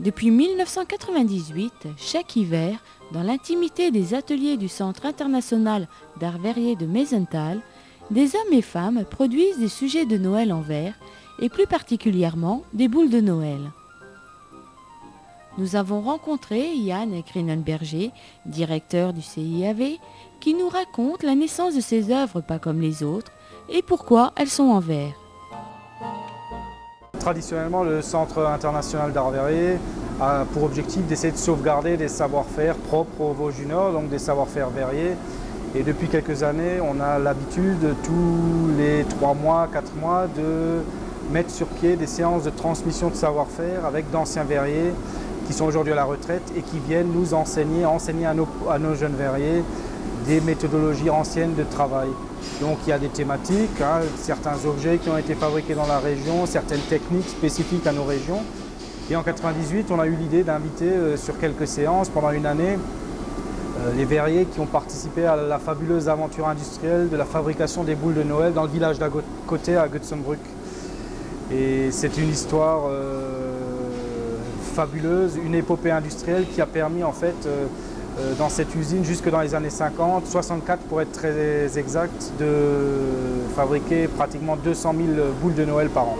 Depuis 1998, chaque hiver, dans l'intimité des ateliers du Centre international d'art verrier de Meisenthal, des hommes et femmes produisent des sujets de Noël en verre et plus particulièrement des boules de Noël. Nous avons rencontré Yann Grinenberger, directeur du CIAV, qui nous raconte la naissance de ces œuvres pas comme les autres et pourquoi elles sont en verre. Traditionnellement, le Centre international d'art verrier a pour objectif d'essayer de sauvegarder des savoir-faire propres au Vosges du Nord, donc des savoir-faire verriers. Et depuis quelques années, on a l'habitude, tous les 3 mois, 4 mois, de mettre sur pied des séances de transmission de savoir-faire avec d'anciens verriers qui sont aujourd'hui à la retraite et qui viennent nous enseigner à nos jeunes verriers des méthodologies anciennes de travail. Donc il y a des thématiques, certains objets qui ont été fabriqués dans la région, certaines techniques spécifiques à nos régions. Et en 1998, on a eu l'idée d'inviter sur quelques séances pendant une année les verriers qui ont participé à la fabuleuse aventure industrielle de la fabrication des boules de Noël dans le village d'à côté à Götzenbrück. Et c'est une histoire fabuleuse, une épopée industrielle qui a permis en fait dans cette usine jusque dans les années 50, 64 pour être très exact, de fabriquer pratiquement 200 000 boules de Noël par an.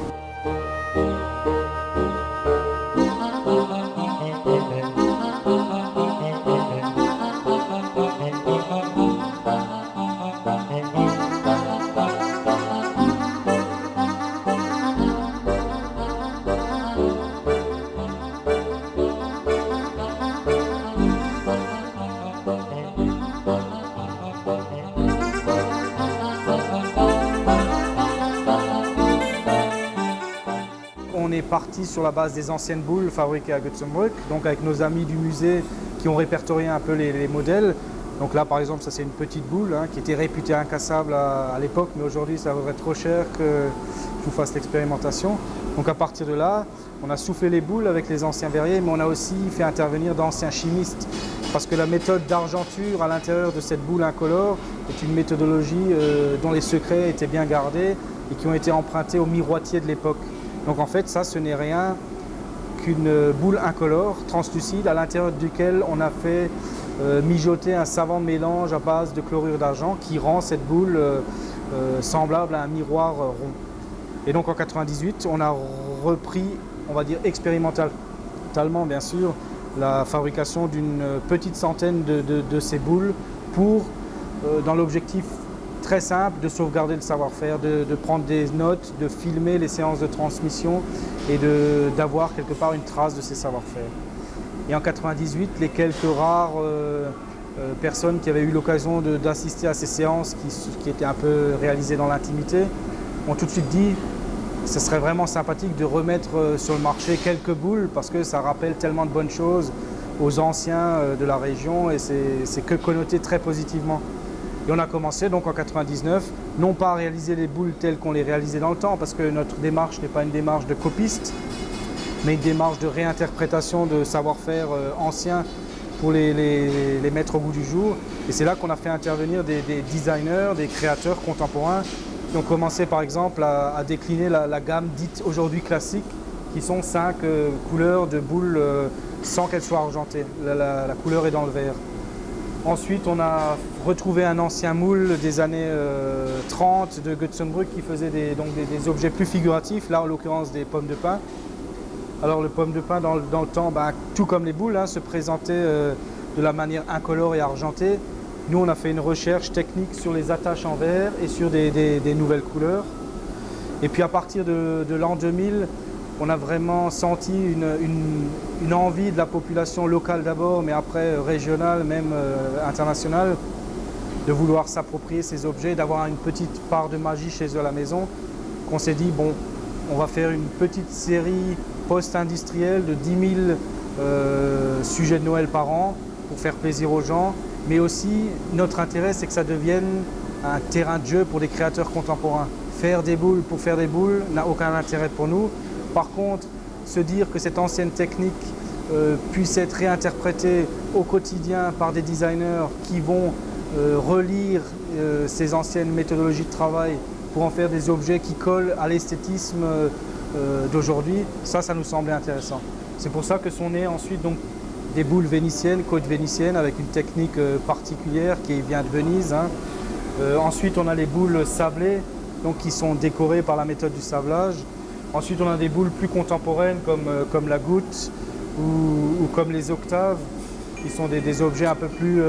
On est parti sur la base des anciennes boules fabriquées à Götzenbrück, donc avec nos amis du musée qui ont répertorié un peu les modèles. Donc là par exemple, ça c'est une petite boule qui était réputée incassable à l'époque, mais aujourd'hui ça vaudrait trop cher que je vous fasse l'expérimentation. Donc à partir de là, on a soufflé les boules avec les anciens verriers, mais on a aussi fait intervenir d'anciens chimistes, parce que la méthode d'argenture à l'intérieur de cette boule incolore est une méthodologie dont les secrets étaient bien gardés et qui ont été empruntés aux miroitiers de l'époque. Donc en fait, ça, ce n'est rien qu'une boule incolore, translucide, à l'intérieur duquel on a fait mijoter un savant mélange à base de chlorure d'argent qui rend cette boule semblable à un miroir rond. Et donc en 1998, on a repris, on va dire expérimentalement bien sûr, la fabrication d'une petite centaine de ces boules pour, dans l'objectif très simple, de sauvegarder le savoir-faire, de prendre des notes, de filmer les séances de transmission et d'avoir quelque part une trace de ces savoir-faire. Et en 1998, les quelques rares personnes qui avaient eu l'occasion d'assister à ces séances qui étaient un peu réalisées dans l'intimité ont tout de suite dit que ce serait vraiment sympathique de remettre sur le marché quelques boules parce que ça rappelle tellement de bonnes choses aux anciens de la région et c'est que connoté très positivement. Et on a commencé donc en 1999, non pas à réaliser les boules telles qu'on les réalisait dans le temps, parce que notre démarche n'est pas une démarche de copiste, mais une démarche de réinterprétation de savoir-faire anciens pour les mettre au goût du jour. Et c'est là qu'on a fait intervenir des designers, des créateurs contemporains, qui ont commencé par exemple à décliner la gamme dite aujourd'hui classique, qui sont 5 couleurs de boules sans qu'elles soient argentées. La couleur est dans le vert. Ensuite, on a retrouvé un ancien moule des années 30 de Götzenbrück qui faisait des objets plus figuratifs, là en l'occurrence des pommes de pin. Alors le pomme de pin dans le temps, tout comme les boules, se présentait de la manière incolore et argentée. Nous, on a fait une recherche technique sur les attaches en verre et sur des nouvelles couleurs. Et puis à partir de l'an 2000, on a vraiment senti une envie de la population locale d'abord, mais après régionale, même internationale, de vouloir s'approprier ces objets, d'avoir une petite part de magie chez eux à la maison, qu'on s'est dit, bon, on va faire une petite série post-industrielle de 10 000 sujets de Noël par an pour faire plaisir aux gens, mais aussi notre intérêt, c'est que ça devienne un terrain de jeu pour des créateurs contemporains. Faire des boules pour faire des boules n'a aucun intérêt pour nous. Par contre, se dire que cette ancienne technique puisse être réinterprétée au quotidien par des designers qui vont relire ces anciennes méthodologies de travail pour en faire des objets qui collent à l'esthétisme d'aujourd'hui, ça nous semblait intéressant. C'est pour ça que sont nées ensuite donc, des boules vénitiennes, côtes vénitiennes, avec une technique particulière qui vient de Venise. Hein. Ensuite, on a les boules sablées, donc, qui sont décorées par la méthode du sablage. Ensuite, on a des boules plus contemporaines comme la goutte ou comme les octaves, qui sont des objets un peu plus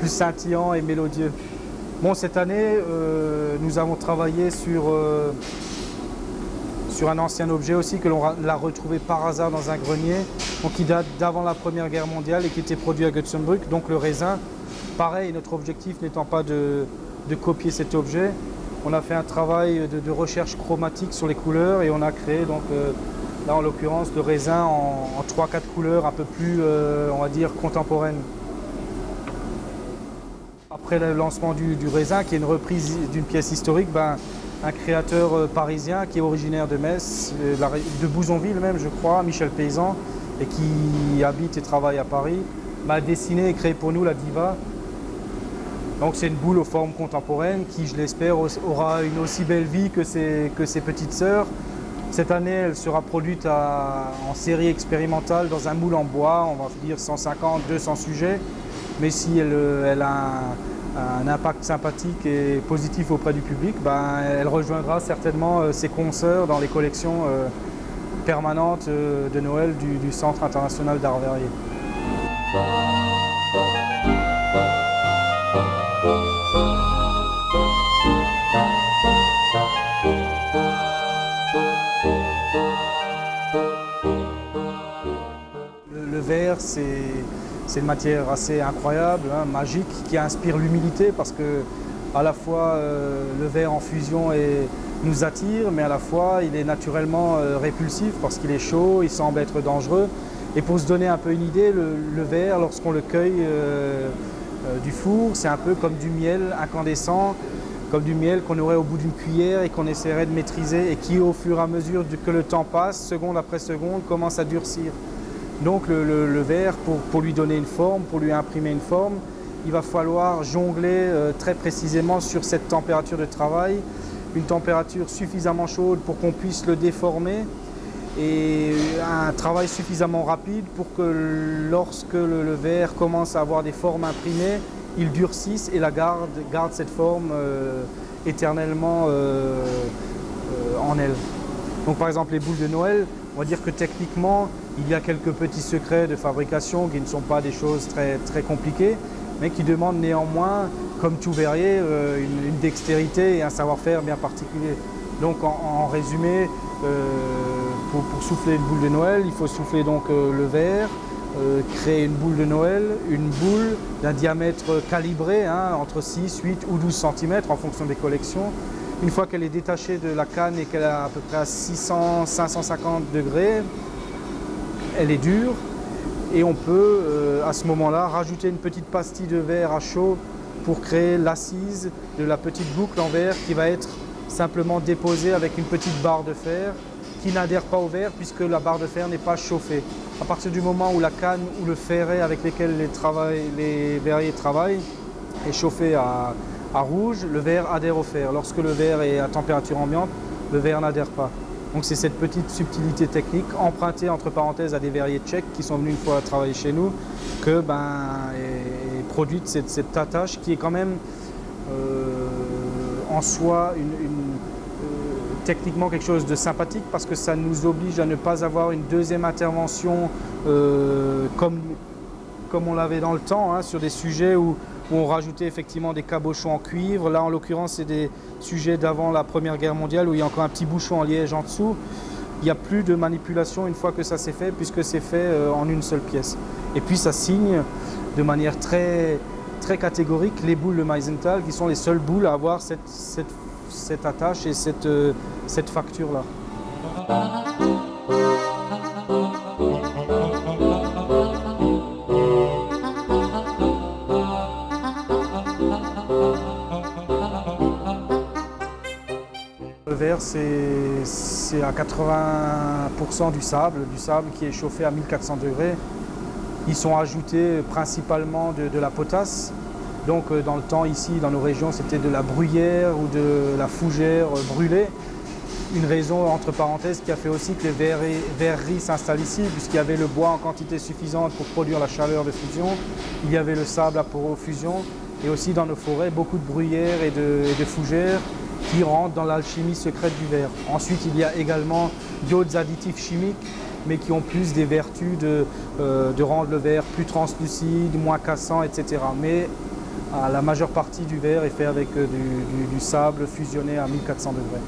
scintillants et mélodieux. Bon, cette année, nous avons travaillé sur un ancien objet aussi que l'on l'a retrouvé par hasard dans un grenier, donc qui date d'avant la Première Guerre mondiale et qui était produit à Götzenbrück, donc le raisin. Pareil, notre objectif n'étant pas de copier cet objet, on a fait un travail de recherche chromatique sur les couleurs et on a créé donc là en l'occurrence le raisin en 3-4 couleurs un peu plus on va dire contemporaines. Après le lancement du raisin, qui est une reprise d'une pièce historique, un créateur parisien qui est originaire de Metz, de Bouzonville même je crois, Michel Paysan, et qui habite et travaille à Paris, m'a dessiné et créé pour nous la Diva. Donc c'est une boule aux formes contemporaines qui, je l'espère, aura une aussi belle vie que ses petites sœurs. Cette année, elle sera produite en série expérimentale dans un moule en bois, on va dire 150-200 sujets. Mais si elle a un impact sympathique et positif auprès du public, elle rejoindra certainement ses consoeurs dans les collections permanentes de Noël du Centre international d'art verrier. Le verre, c'est une matière assez incroyable, hein, magique, qui inspire l'humilité parce que à la fois le verre en fusion nous attire, mais à la fois il est naturellement répulsif parce qu'il est chaud, il semble être dangereux. Et pour se donner un peu une idée, le verre, lorsqu'on le cueille du four, c'est un peu comme du miel incandescent, comme du miel qu'on aurait au bout d'une cuillère et qu'on essaierait de maîtriser et qui, au fur et à mesure que le temps passe, seconde après seconde, commence à durcir. Donc le verre, pour lui donner une forme, pour lui imprimer une forme, il va falloir jongler très précisément sur cette température de travail, une température suffisamment chaude pour qu'on puisse le déformer et un travail suffisamment rapide pour que lorsque le verre commence à avoir des formes imprimées, il durcisse et garde cette forme éternellement en elle. Donc par exemple les boules de Noël, on va dire que techniquement il y a quelques petits secrets de fabrication qui ne sont pas des choses très, très compliquées, mais qui demandent néanmoins, comme tout verrier, une dextérité et un savoir-faire bien particulier. Donc en résumé, pour souffler une boule de Noël, il faut souffler donc le verre, créer une boule de Noël, une boule d'un diamètre calibré, hein, entre 6, 8 ou 12 cm en fonction des collections. Une fois qu'elle est détachée de la canne et qu'elle est à peu près à 600, 550 degrés, elle est dure et on peut à ce moment-là rajouter une petite pastille de verre à chaud pour créer l'assise de la petite boucle en verre qui va être simplement déposée avec une petite barre de fer qui n'adhère pas au verre puisque la barre de fer n'est pas chauffée. À partir du moment où la canne ou le ferret avec lesquels les verriers travaillent est chauffé à rouge, le verre adhère au fer. Lorsque le verre est à température ambiante, le verre n'adhère pas. Donc c'est cette petite subtilité technique empruntée entre parenthèses à des verriers tchèques qui sont venus une fois travailler chez nous que est produite cette attache qui est quand même en soi techniquement quelque chose de sympathique parce que ça nous oblige à ne pas avoir une deuxième intervention comme on l'avait dans le temps, hein, sur des sujets où on rajoutait effectivement des cabochons en cuivre. Là en l'occurrence c'est des sujets d'avant la Première Guerre mondiale où il y a encore un petit bouchon en liège en dessous. Il n'y a plus de manipulation une fois que ça s'est fait puisque c'est fait en une seule pièce. Et puis ça signe de manière très, très catégorique les boules de Meisenthal qui sont les seules boules à avoir cette attache et cette facture-là. Le verre, c'est à 80% du sable qui est chauffé à 1400 degrés. Ils sont ajoutés principalement de la potasse. Donc dans le temps ici, dans nos régions, c'était de la bruyère ou de la fougère brûlée. une raison, entre parenthèses, qui a fait aussi que les verreries s'installent ici, puisqu'il y avait le bois en quantité suffisante pour produire la chaleur de fusion, il y avait le sable à porofusion, et aussi dans nos forêts, beaucoup de bruyères et de fougères qui rentrent dans l'alchimie secrète du verre. Ensuite, il y a également d'autres additifs chimiques, mais qui ont plus des vertus de rendre le verre plus translucide, moins cassant, etc. Mais la majeure partie du verre est fait avec du sable fusionné à 1400 degrés.